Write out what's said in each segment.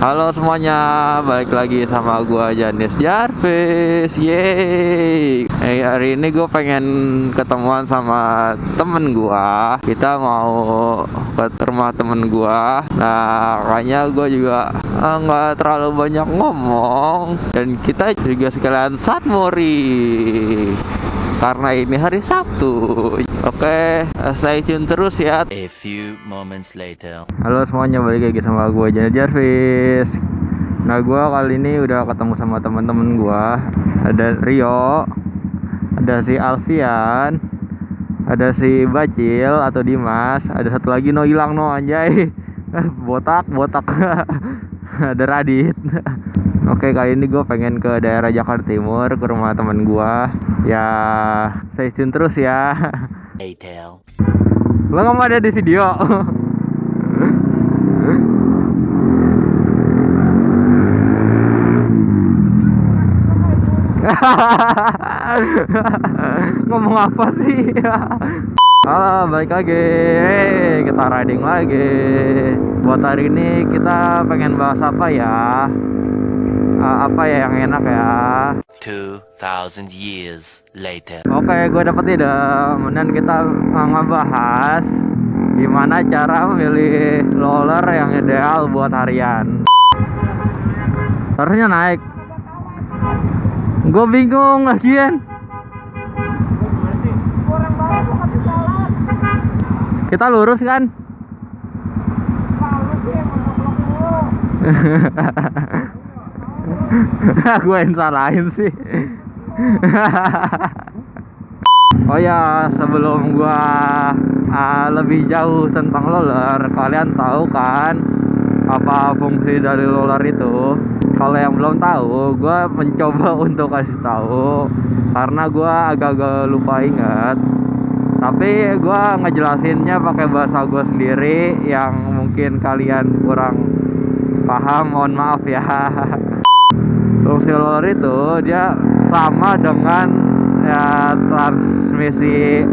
Halo semuanya, balik lagi sama gua Janis Jarvis. Yeay. Hari ini gue pengen ketemuan sama temen gua. Kita mau ke rumah temen gua. Nah, kayaknya gue juga nggak terlalu banyak ngomong, dan kita juga sekalian satmori karena ini hari Sabtu. Oke, stay tune terus ya. A few moments later. Halo semuanya, balik lagi sama gue Janis Jarvis. Nah, gue kali ini udah ketemu sama teman-teman gue. Ada Rio, ada si Alfian, ada si Bacil atau Dimas, ada satu lagi no hilang no anjay. botak. Ada Radit. Oke, kali ini gue pengen ke daerah Jakarta Timur, ke rumah teman gue. Ya, stay tune terus ya. Later. Lo nggak mau ada di video? Ngomong apa sih? Halo, balik lagi. Kita riding lagi. Buat hari ini kita pengen bahas apa ya? Apa ya yang enak ya? 2000 years later. Oke, gue dapet ide. Kemudian kita ngebahas gimana cara memilih roller yang ideal buat harian. Harusnya naik. Gue bingung lagian. Kita lurus kan? Gue yang salahin sih. Oh ya, sebelum gua lebih jauh tentang roller, kalian tahu kan apa fungsi dari roller itu? Kalau yang belum tahu, gua mencoba untuk kasih tahu karena gua agak-agak lupa ingat. Tapi gua ngejelasinnya pakai bahasa gua sendiri yang mungkin kalian kurang paham, mohon maaf ya. Fungsi roller itu dia sama dengan ya transmisi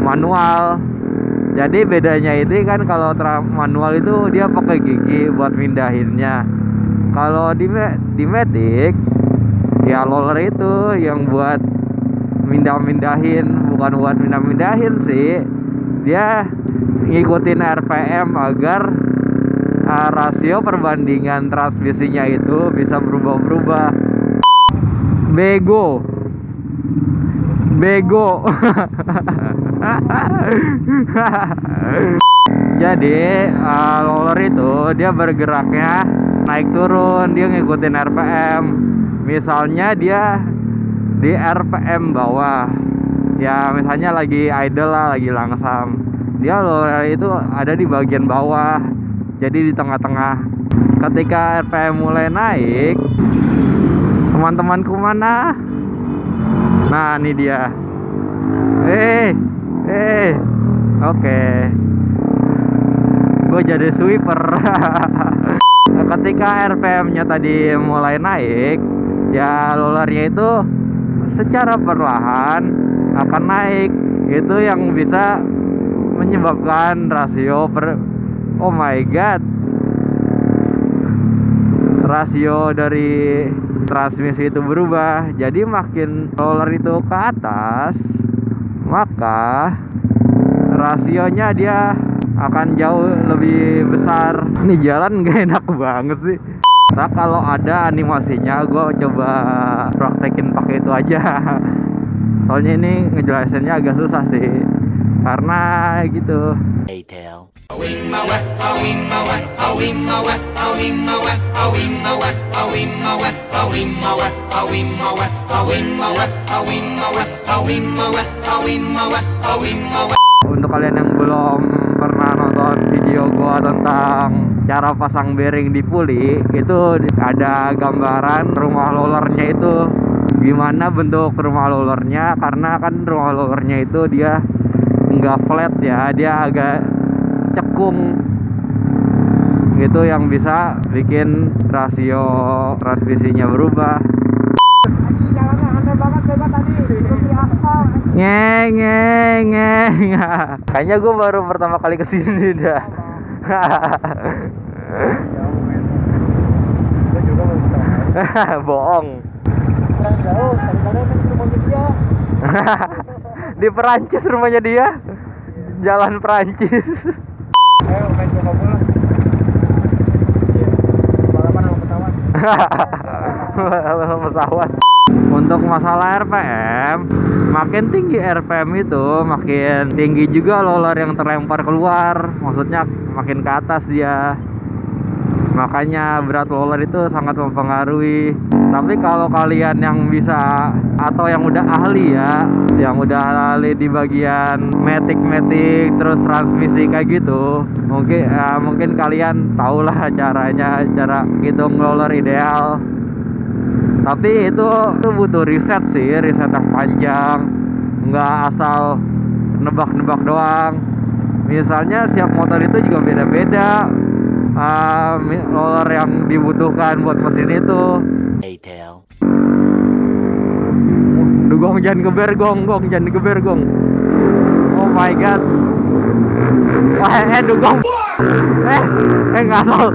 manual. Jadi bedanya itu kan kalau manual itu dia pakai gigi buat mindahinnya. Kalau di Matic ya roller itu yang buat mindahin, bukan buat mindahin sih. Dia ngikutin RPM agar rasio perbandingan transmisinya itu bisa berubah-ubah. Bego. Jadi roller itu dia bergeraknya naik turun, dia ngikutin RPM. Misalnya dia di RPM bawah, ya misalnya lagi idle lah, lagi langsam, dia roller itu ada di bagian bawah, jadi di tengah-tengah. Ketika RPM mulai naik, teman-temanku mana? Nah, ini dia. Oke. Gue jadi sweeper. Ketika RPM-nya tadi mulai naik, ya rollernya itu secara perlahan akan naik. Itu yang bisa menyebabkan rasio oh my god, rasio dari transmisi itu berubah. Jadi makin roller itu ke atas, maka rasionya dia akan jauh lebih besar. Ini jalan gak enak banget sih. Nah, kalau ada animasinya gue coba praktekin pakai itu aja. Soalnya ini ngejelasinnya agak susah sih, karena gitu. Later. Untuk kalian yang belum pernah nonton video gua tentang cara pasang bearing di puli, itu ada gambaran rumah rollernya itu gimana bentuk rumah rollernya. Karena kan rumah rollernya itu dia nggak flat ya, dia agak cekung gitu, yang bisa bikin rasio transmisinya berubah. Jalannya aneh banget bebas tadi, di aspal. Kayaknya gue baru pertama kali kesini dah. Bohong. Kurang jauh, kadang-kadang kan rumahnya dia. Di Perancis rumahnya dia. Jalan Perancis. Ayo main coba pulang. Iya. Balapan sama pesawat. Pesawat. Untuk masalah RPM, makin tinggi RPM itu makin tinggi juga roller yang terlempar keluar. Maksudnya makin ke atas dia. Makanya berat roller itu sangat mempengaruhi. Tapi kalau kalian yang bisa atau yang udah ahli ya, yang udah ahli di bagian matic terus transmisi kayak gitu, mungkin kalian tahulah caranya, cara hitung roller ideal. Tapi itu butuh riset sih, riset yang panjang, nggak asal nebak-nebak doang. Misalnya setiap motor itu juga beda-beda roller yang dibutuhkan buat mesin itu. Later. Gong, jangan geber gong, jangan geber gong. Oh my god. Wah, dugong. Nggak tahu.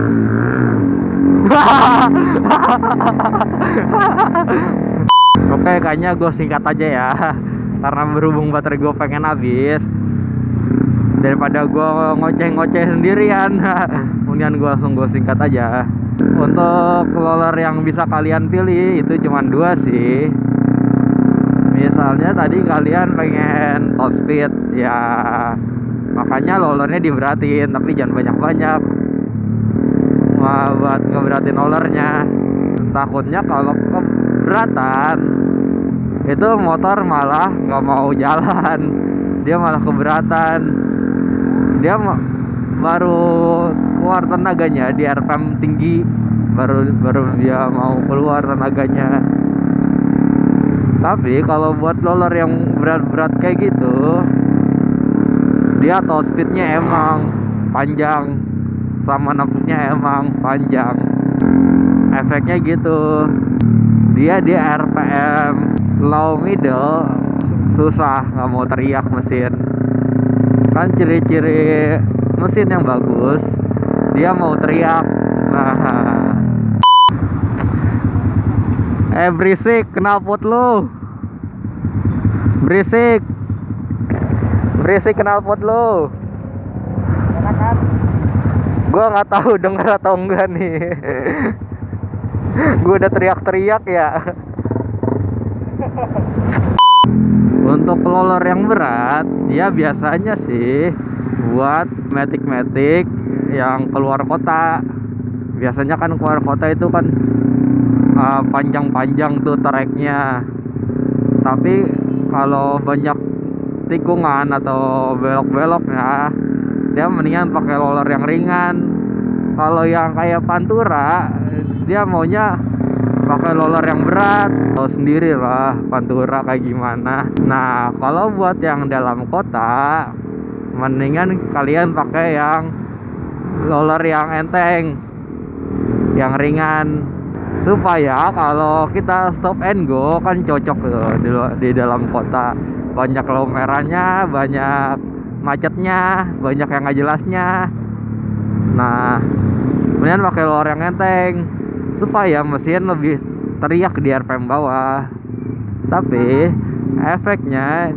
Oke, kayaknya gue singkat aja ya. Karena berhubung baterai gue pengen habis, daripada gue ngoceh-ngoceh sendirian, kemudian gue langsung singkat aja. Untuk roller yang bisa kalian pilih itu cuma 2 sih. Misalnya tadi kalian pengen top speed ya, makanya rollernya diberatin, tapi jangan banyak-banyak. Buat ngeberatin rollernya, takutnya kalau keberatan itu motor malah nggak mau jalan, dia malah keberatan, dia baru keluar tenaganya di RPM tinggi, baru dia mau keluar tenaganya. Tapi kalau buat roller yang berat-berat kayak gitu, dia top speednya emang panjang, sama nafasnya emang panjang. Efeknya gitu, dia di RPM low middle susah, nggak mau teriak mesin. Kan ciri-ciri mesin yang bagus, dia mau teriak. Nah, berisik, knalpot lu. Berisik knalpot lu. Enak kan? Gua nggak tahu denger atau enggak nih. Gua udah teriak-teriak ya. Untuk roller yang berat, dia biasanya sih buat matic yang keluar kota. Biasanya kan keluar kota itu kan panjang-panjang tuh treknya. Tapi kalau banyak tikungan atau belok-beloknya, dia mendingan pakai roller yang ringan. Kalau yang kayak Pantura, dia maunya pakai roller yang berat. Tahu sendiri lah Pantura kayak gimana. Nah, kalau buat yang dalam kota, mendingan kalian pakai yang roller yang enteng, yang ringan, supaya kalau kita stop and go kan cocok tuh di dalam kota. Banyak lampu merahnya, banyak macetnya, banyak yang nggak jelasnya. Nah, kemudian pakai roller yang enteng supaya mesin lebih teriak di RPM bawah. Tapi efeknya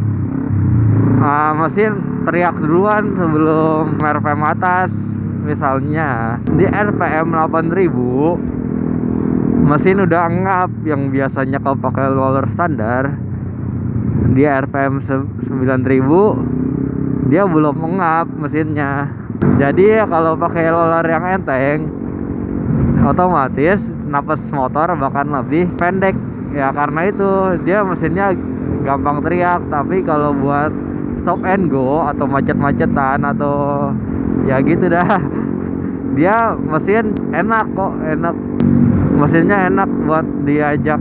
mesin teriak duluan sebelum RPM atas. Misalnya di RPM 8000 mesin udah ngap, yang biasanya kalau pakai roller standar di RPM 9000 dia belum mengap mesinnya. Jadi kalau pakai roller yang enteng, otomatis napas motor bahkan lebih pendek ya, karena itu dia mesinnya gampang teriak. Tapi kalau buat stop and go atau macet-macetan atau ya gitu dah, dia mesin enak kok, mesinnya enak buat diajak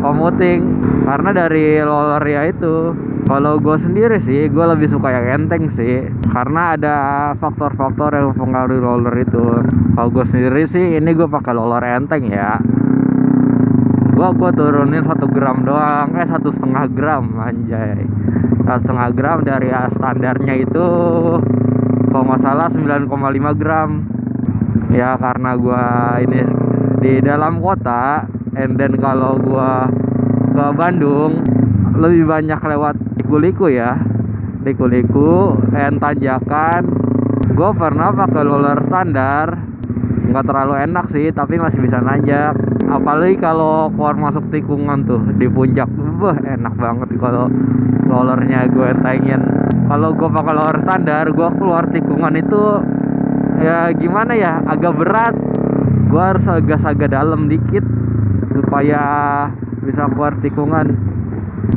commuting karena dari roller ya itu. Kalau gue sendiri sih, gue lebih suka yang enteng sih, karena ada faktor-faktor yang mempengaruhi roller itu. Kalau gue sendiri sih, ini gue pakai roller enteng ya. Gue turunin 1 gram doang, 1,5 gram anjay. 1,5 gram dari standarnya itu kalau nggak salah 9,5 gram. Ya karena gue ini di dalam kota, And then kalau gua ke Bandung lebih banyak lewat liku-liku ya, liku-liku and tanjakan. Gua pernah pakai roller standar, nggak terlalu enak sih tapi masih bisa nanjak. Apalagi kalau keluar masuk tikungan tuh di puncak, enak banget kalau rollernya gue entengin. Kalau gue pakai roller standar, gue keluar tikungan itu ya gimana ya, agak berat. Gue harus agak dalam dikit supaya bisa keluar tikungan.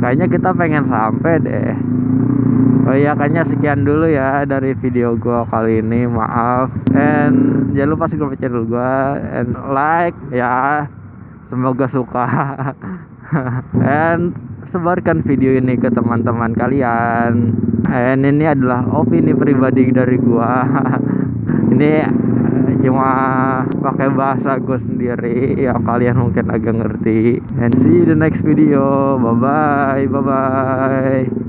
Kayaknya kita pengen sampai deh. Oh iya, kayaknya sekian dulu ya dari video gue kali ini. Maaf. And jangan lupa subscribe channel gue and like ya. Semoga suka. And sebarkan video ini ke teman-teman kalian. And ini adalah opini pribadi dari gua. Ini cuma pakai bahasa gue sendiri yang kalian mungkin agak ngerti. And see you the next video. Bye bye.